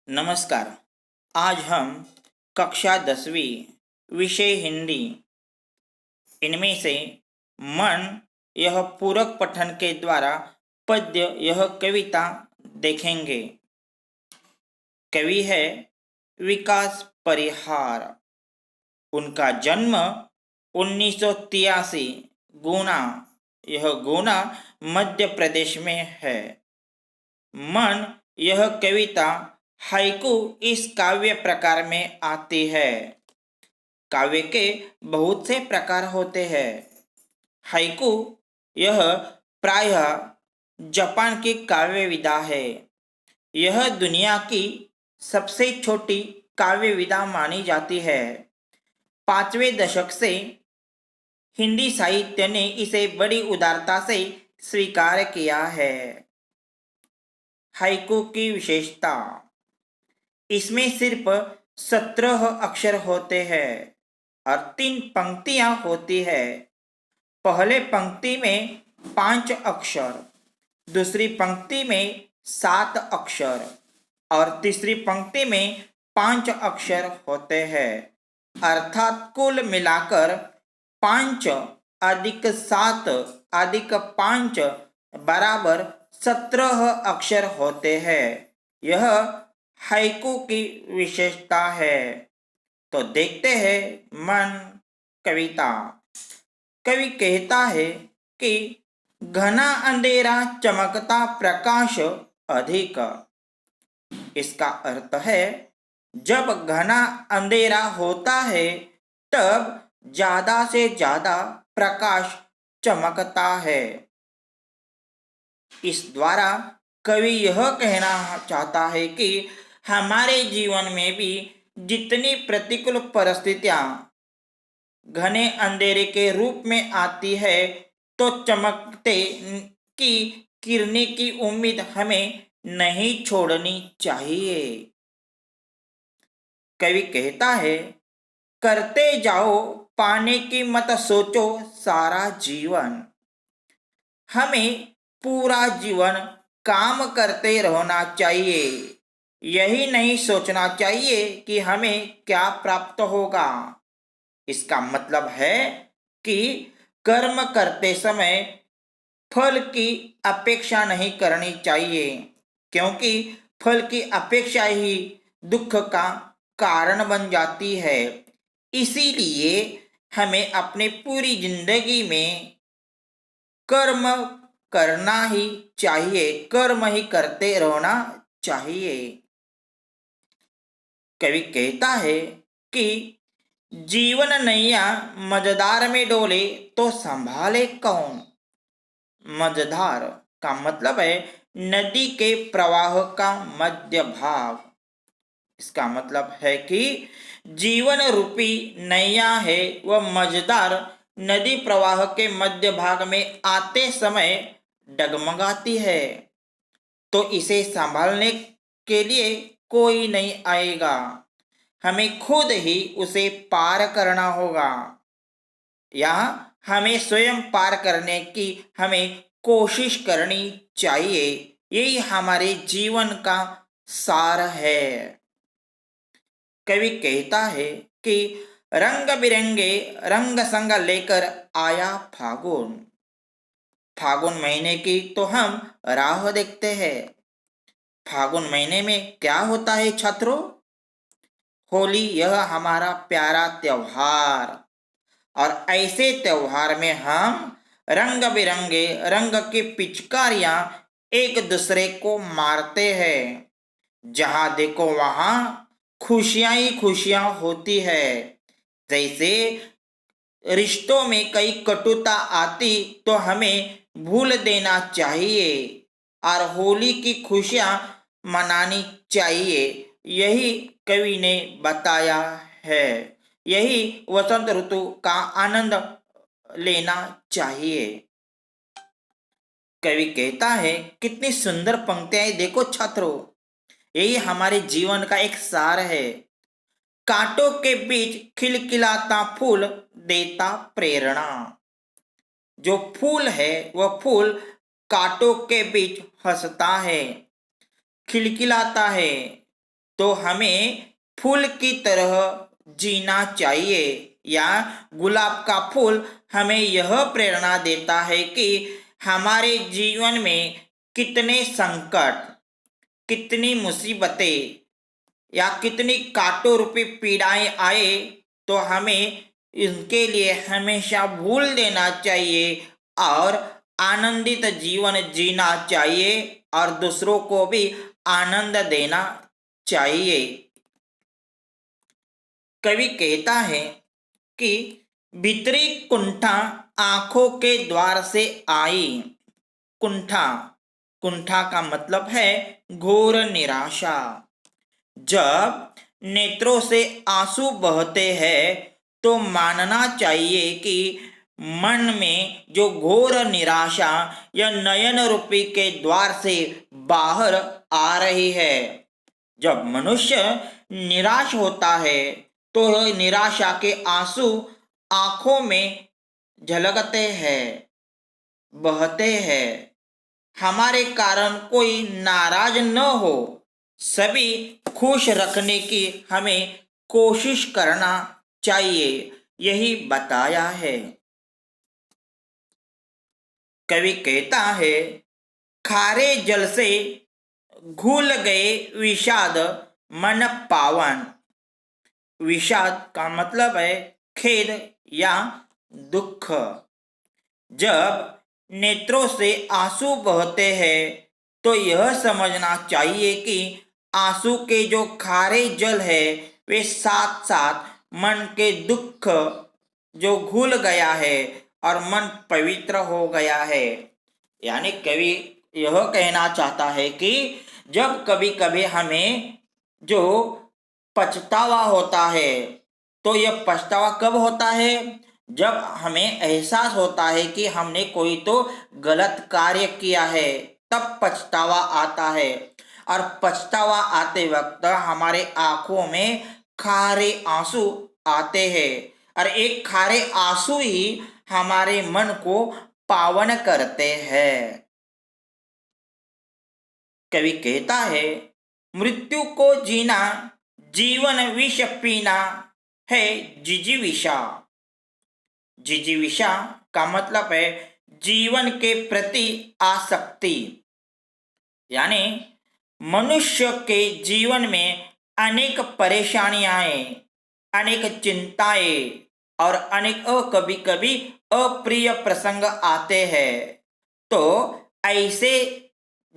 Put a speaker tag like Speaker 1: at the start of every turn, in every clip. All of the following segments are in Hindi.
Speaker 1: नमस्कार। आज हम कक्षा 10वीं विषय हिंदी इनमें से मन यह पूरक पठन के द्वारा पद्य यह कविता देखेंगे। कवि है विकास परिहार। उनका जन्म 1983 गुना, यह गुना मध्य प्रदेश में है। मन यह कविता हाइकू इस काव्य प्रकार में आती है। काव्य के बहुत से प्रकार होते हैं। हाइकू यह प्रायः जापान की काव्य विधा है। यह दुनिया की सबसे छोटी काव्य विधा मानी जाती है। 5वें दशक से हिंदी साहित्य ने इसे बड़ी उदारता से स्वीकार किया है। हाइकू की विशेषता, इसमें सिर्फ 17 अक्षर होते हैं और 3 पंक्तियां होती है। पहले पंक्ति में 5 अक्षर, दूसरी पंक्ति में 7 अक्षर और तीसरी पंक्ति में 5 अक्षर होते हैं। अर्थात कुल मिलाकर 5 अधिक 7 अधिक 5 बराबर 17 अक्षर होते हैं। यह हाइकू की विशेषता है। तो देखते हैं मन कविता। कवि कहता है कि घना अंधेरा चमकता प्रकाश अधिक। इसका अर्थ है जब घना अंधेरा होता है तब ज्यादा से ज्यादा प्रकाश चमकता है। इस द्वारा कवि यह कहना चाहता है कि हमारे जीवन में भी जितनी प्रतिकूल परिस्थितियां घने अंधेरे के रूप में आती है तो चमकते की किरणें की उम्मीद हमें नहीं छोड़नी चाहिए। कवि कहता है, करते जाओ पाने की मत सोचो सारा जीवन। हमें पूरा जीवन काम करते रहना चाहिए। यही नहीं सोचना चाहिए कि हमें क्या प्राप्त होगा। इसका मतलब है कि कर्म करते समय फल की अपेक्षा नहीं करनी चाहिए, क्योंकि फल की अपेक्षा ही दुख का कारण बन जाती है। इसीलिए हमें अपनी पूरी जिंदगी में कर्म करना ही चाहिए, कर्म ही करते रहना चाहिए। कवि कहता है कि जीवन नैया मझधार में डोले तो संभाले कौन। मझधार का मतलब है नदी के प्रवाह का मध्य भाग। इसका मतलब है कि जीवन रूपी नैया है वह मझधार नदी प्रवाह के मध्य भाग में आते समय डगमगाती है, तो इसे संभालने के लिए कोई नहीं आएगा। हमें खुद ही उसे पार करना होगा। यहाँ हमें स्वयं पार करने की हमें कोशिश करनी चाहिए। यही हमारे जीवन का सार है। कवि कहता है कि रंग बिरंगे रंग संग लेकर आया फागुन। फागुन महीने की तो हम राह देखते हैं। फागुन महीने में क्या होता है छात्रों? होली, यह हमारा प्यारा त्योहार। और ऐसे त्योहार में हम रंग बिरंगे रंग की पिचकारियां एक दूसरे को मारते हैं। जहां देखो वहां खुशियां ही खुशियां होती है। जैसे रिश्तों में कई कटुता आती तो हमें भूल देना चाहिए और होली की खुशियां मनानी चाहिए। यही कवि ने बताया है। यही वसंत ऋतु का आनंद लेना चाहिए। कवि कहता है, कितनी सुंदर पंक्तियां देखो छात्रों। यही हमारे जीवन का एक सार है। कांटों के बीच खिलखिलाता फूल देता प्रेरणा। जो फूल है वह फूल कांटों के बीच हंसता है, खिलखिलाता है। तो हमें फूल की तरह जीना चाहिए, या गुलाब का फूल हमें यह प्रेरणा देता है कि हमारे जीवन में कितने संकट, कितनी मुसीबतें या कितनी कांटों रूपी पीड़ाएं आए, तो हमें इनके लिए हमेशा भूल देना चाहिए और आनंदित जीवन जीना चाहिए और दूसरों को भी आनंद देना चाहिए। कवि कहता है कि भीतरी कुंठा आंखों के द्वार से आई। कुंठा, कुंठा का मतलब है घोर निराशा। जब नेत्रों से आंसू बहते हैं तो मानना चाहिए कि मन में जो घोर निराशा या नयन रूपी के द्वार से बाहर आ रही है। जब मनुष्य निराश होता है तो निराशा के आंसू आंखों में झलकते हैं, बहते हैं। हमारे कारण कोई नाराज न हो, सभी खुश रखने की हमें कोशिश करना चाहिए, यही बताया है। कवि कहता है, खारे जल से घुल गए विषाद मन पावन। विषाद का मतलब है खेद या दुख। जब नेत्रों से आंसू बहते हैं तो यह समझना चाहिए कि आंसू के जो खारे जल है वे साथ साथ मन के दुख जो घुल गया है और मन पवित्र हो गया है। यानी कवि यह कहना चाहता है कि जब कभी कभी हमें जो पछतावा होता है, तो यह पछतावा कब होता है? जब हमें एहसास होता है कि हमने कोई तो गलत कार्य किया है, तब पछतावा आता है। और पछतावा आते वक्त हमारे आंखों में खारे आंसू आते हैं, और एक खारे आंसू ही हमारे मन को पावन करते हैं। कवि कहता है, मृत्यु को जीना जीवन विष पीना है जिजीविषा। जिजीविषा का मतलब है जीवन के प्रति आसक्ति। यानी मनुष्य के जीवन में अनेक परेशानियां, अनेक चिंताएं और अनेक कभी कभी अप्रिय प्रसंग आते हैं। तो ऐसे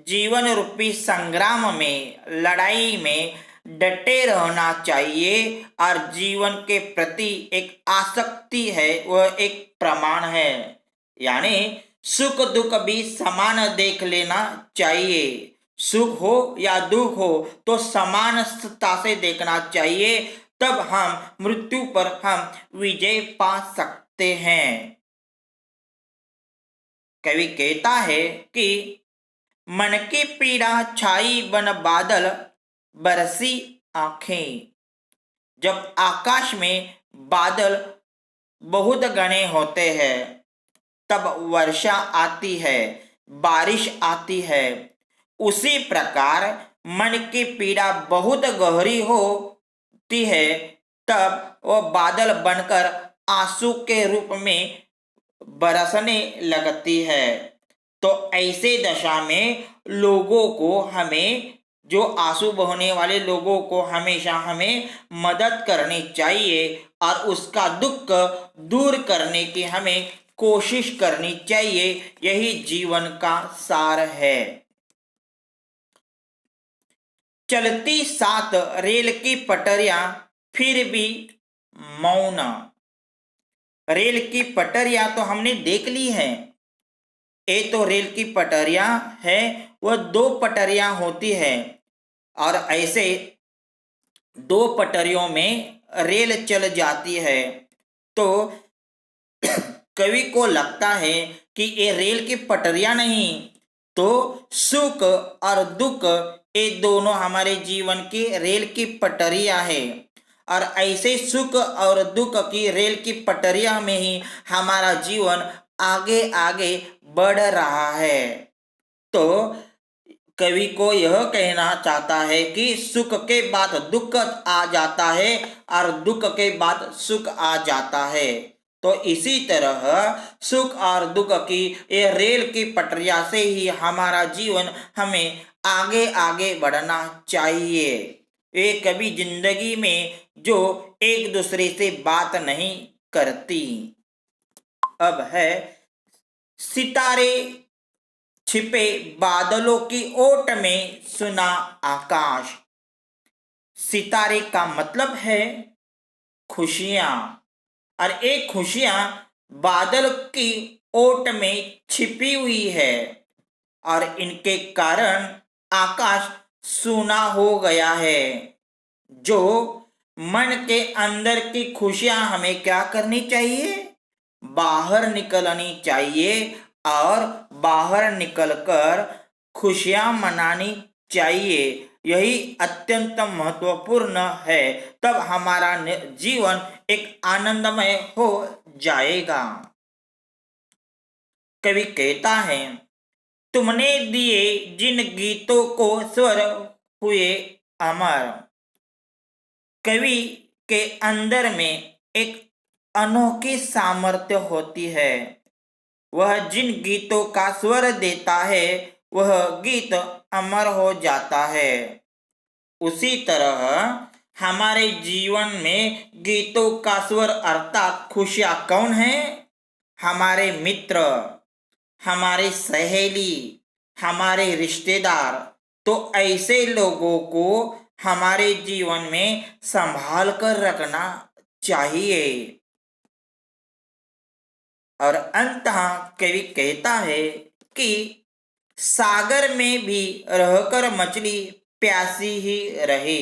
Speaker 1: जीवन रूपी संग्राम में, लड़ाई में डटे रहना चाहिए, और जीवन के प्रति एक आसक्ति है, वह एक प्रमाण है। यानी सुख दुख भी समान देख लेना चाहिए। सुख हो या दुख हो तो समानता से देखना चाहिए, तब हम मृत्यु पर हम विजय पा सकते हैं। कवि कहता है कि मन की पीड़ा छाई बन बादल बरसी आंखें। जब आकाश में बादल बहुत घने होते हैं तब वर्षा आती है, बारिश आती है। उसी प्रकार मन की पीड़ा बहुत गहरी होती है, तब वह बादल बनकर आंसू के रूप में बरसने लगती है। तो ऐसे दशा में लोगों को, हमें जो आंसू बहने वाले लोगों को हमेशा हमें मदद करनी चाहिए और उसका दुख दूर करने की हमें कोशिश करनी चाहिए। यही जीवन का सार है। चलती सात रेल की पटरियां फिर भी मौन। रेल की पटरियां तो हमने देख ली है। ये तो रेल की पटरियां है, वह दो पटरियां होती है, और ऐसे दो पटरियों में रेल चल जाती है। तो कवि को लगता है कि ये रेल की पटरियां नहीं, तो सुख और दुख ये दोनों हमारे जीवन की रेल की पटरियां हैं, और ऐसे सुख और दुख की रेल की पटरियां में ही हमारा जीवन आगे आगे बढ़ रहा है। तो कवि को यह कहना चाहता है कि सुख के बाद दुख आ जाता है और दुख के बाद सुख आ जाता है। तो इसी तरह सुख और दुख की ये रेल की पटरिया से ही हमारा जीवन हमें आगे आगे बढ़ना चाहिए। ये कभी जिंदगी में जो एक दूसरे से बात नहीं करती। अब है सितारे छिपे बादलों की ओट में सुना आकाश। सितारे का मतलब है खुशियां, और एक खुशियां बादल की ओट में छिपी हुई है और इनके कारण आकाश सूना हो गया है। जो मन के अंदर की खुशियां हमें क्या करनी चाहिए? बाहर निकलनी चाहिए और बाहर निकलकर खुशियां मनानी चाहिए। यही अत्यंत महत्वपूर्ण है, तब हमारा जीवन एक आनंदमय हो जाएगा। कवि कहता है, तुमने दिए जिन गीतों को स्वर हुए अमर। कवि के अंदर में एक अनोखी सामर्थ्य होती है। वह जिन गीतों का स्वर देता है वह गीत अमर हो जाता है। उसी तरह हमारे जीवन में गीतों का स्वर अर्थात खुशियां कौन है? हमारे मित्र, हमारे सहेली, हमारे रिश्तेदार। तो ऐसे लोगों को हमारे जीवन में संभाल कर रखना चाहिए। और अंततः कवि कहता है कि सागर में भी रहकर मछली प्यासी ही रहे।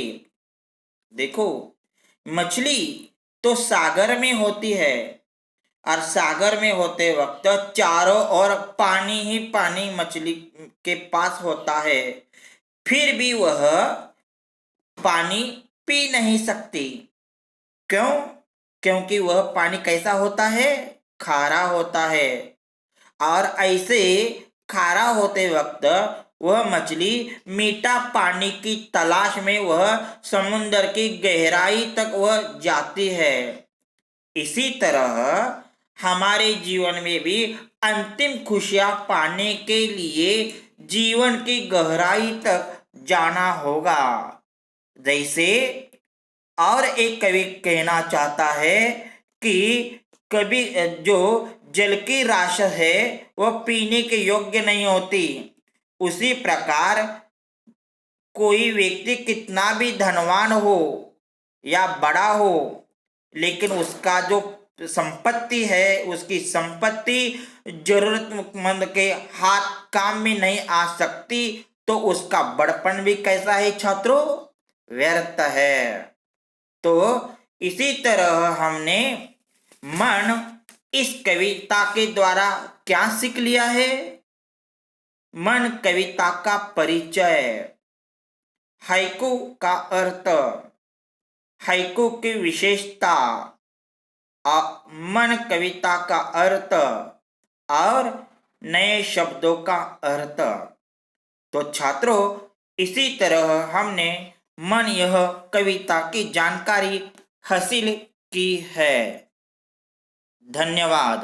Speaker 1: देखो, मछली तो सागर में होती है और सागर में होते वक्त चारों ओर पानी ही पानी मछली के पास होता है, फिर भी वह पानी पी नहीं सकती। क्यों? क्योंकि वह पानी कैसा होता है? खारा होता है। और ऐसे खारा होते वक्त वह मछली मीठा पानी की तलाश में वह समुद्र की गहराई तक वह जाती है। इसी तरह हमारे जीवन में भी अंतिम खुशियां पाने के लिए जीवन की गहराई तक जाना होगा। जैसे और एक कवि कहना चाहता है कि कभी जो जल की राश है वह पीने के योग्य नहीं होती। उसी प्रकार कोई व्यक्ति कितना भी धनवान हो या बड़ा हो, लेकिन उसका जो संपत्ति है, उसकी संपत्ति जरूरतमंद के हाथ काम में नहीं आ सकती, तो उसका बड़पन भी कैसा है छात्रों? व्यर्थ है। तो इसी तरह हमने मन इस कविता के द्वारा क्या सीख लिया है? मन कविता का परिचय, हाइकू का अर्थ, हाइकू की विशेषता, मन कविता का अर्थ और नए शब्दों का अर्थ। तो छात्रों, इसी तरह हमने मन यह कविता की जानकारी हासिल की है। धन्यवाद।